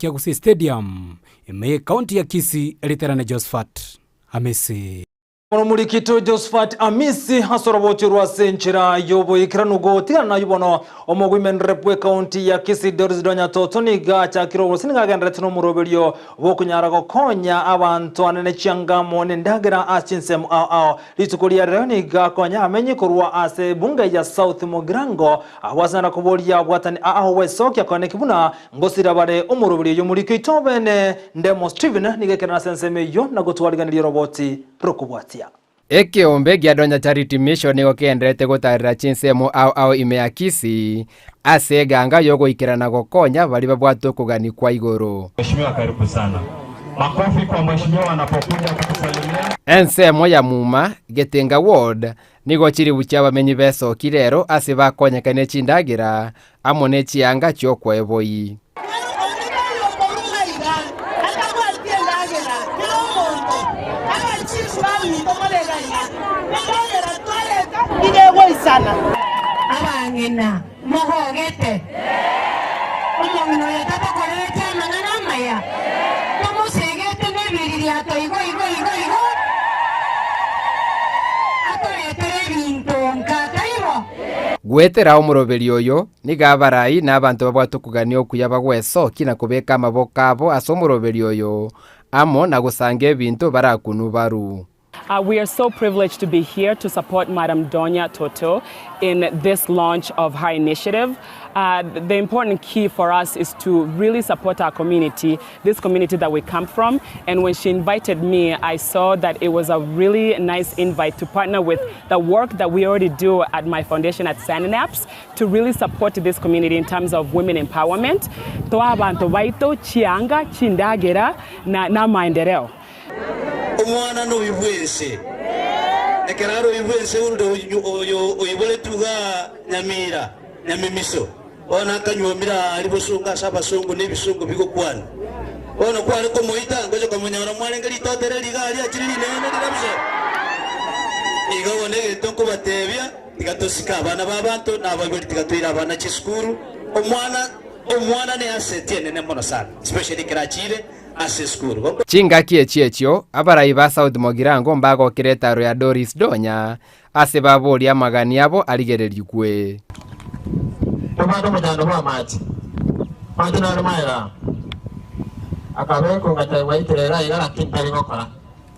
kia Gusii Stadium ime kaunti ya Kisii eliterane Josephat Amisi. Murikito Josephat Amisi hasorobochi rwasenchira yobo ikiranugo tigana yubono omogwimen repwe county ya Kisii Donya totoni gacha kiro siniga gendretno muroberio bokunyara gokonya abantu anene chiangamo nendagera achinsem litukulia reni gakonya amenye kurwa ase bunge ya South Mogrango awasana kubolia bwatani wesokia kone kibuna ngosira bare omuroberio yomurikito bene ndemo Steven nigekera senseme yo nagotwaliganira roboti rokubwatia. Ekiombe gia Donya Charity Mission niko kiendete gutarira chinsemo ime ya Kisii ase ganga yogo ikirana gokonya bali babwato kugani kwa igoro. Mheshimiwa karibu sana. Makofi kwa mheshimiwa anapokuja kutusalimia. Ensemo ya Muma Getenga Ward niko chiri bucha bamenyi beso kirero ase bakonya kane chindagira amone chianga cyokwa eboyi. Sana abangena mohogete omongino yatata kolete mangana maya como segete nebiriri ato igo atolete bintonka taibo gwetera omuroberio oyo nigabarai n'abantu babwato kugania okuya bagweso kina kubeka amaboko abo ase omuroberio oyo amo na gusanga ebintu barakunu baru. We are so privileged to be here to support Madam Donya Toto in this launch of her initiative. The important key for us is to really support our community, this community that we come from. And when she invited me, I saw that it was a really nice invite to partner with the work that we already do at my foundation at Synapse to really support this community in terms of women empowerment. Toa abantu baito chianga chindagera na maendeleo. Omwana no bibwense ekeraro bibwense urudo oyibole tuga Nyamira Nyamimiso ona kanyomira alibosunga sabasungu nebisungu bigokwana ona kwale ko moita ngoje ko munyara mwale ngari totere ligali akiri nene dirabse igabone tonko batebya tigatosika abana babantu nababiri tigatwira abana chiskuru omwana ne asete nene mono sana especially kirachire aseskuru chinga kiechio abarai ba South Mogrango mbago kiretaro ya Donya ase baboria magani abo aligererigwe tomado mujando ba mati na rumaira akabeko ngata waitirera igara kimperi gokora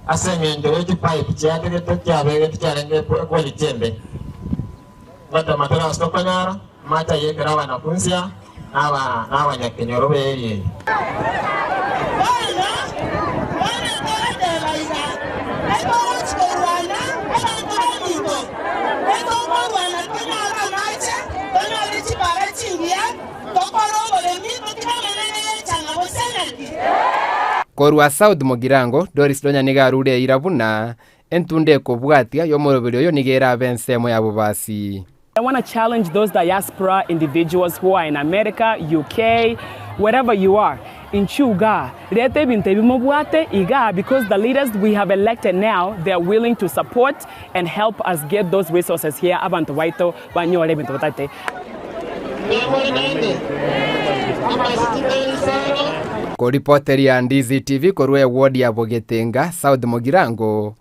ase ngendo eti pipe cyagere tutyabere tucyarenge ko litembe bata matara stokanyara mata yekera bana kunsia aba nyakenyoro beye. Korwa South Mogrango Donya nigarure irabuna entunde kobwatia yomoroberio yo nigera bensemo yabo basi. I want to challenge those diaspora individuals who are in America, UK, wherever you are. In Chuga, because the leaders we have elected now, they are willing to support and help us get those resources here. Ko reporter ya Ndizi TV korwe ward ya Bogetenga South Mogrango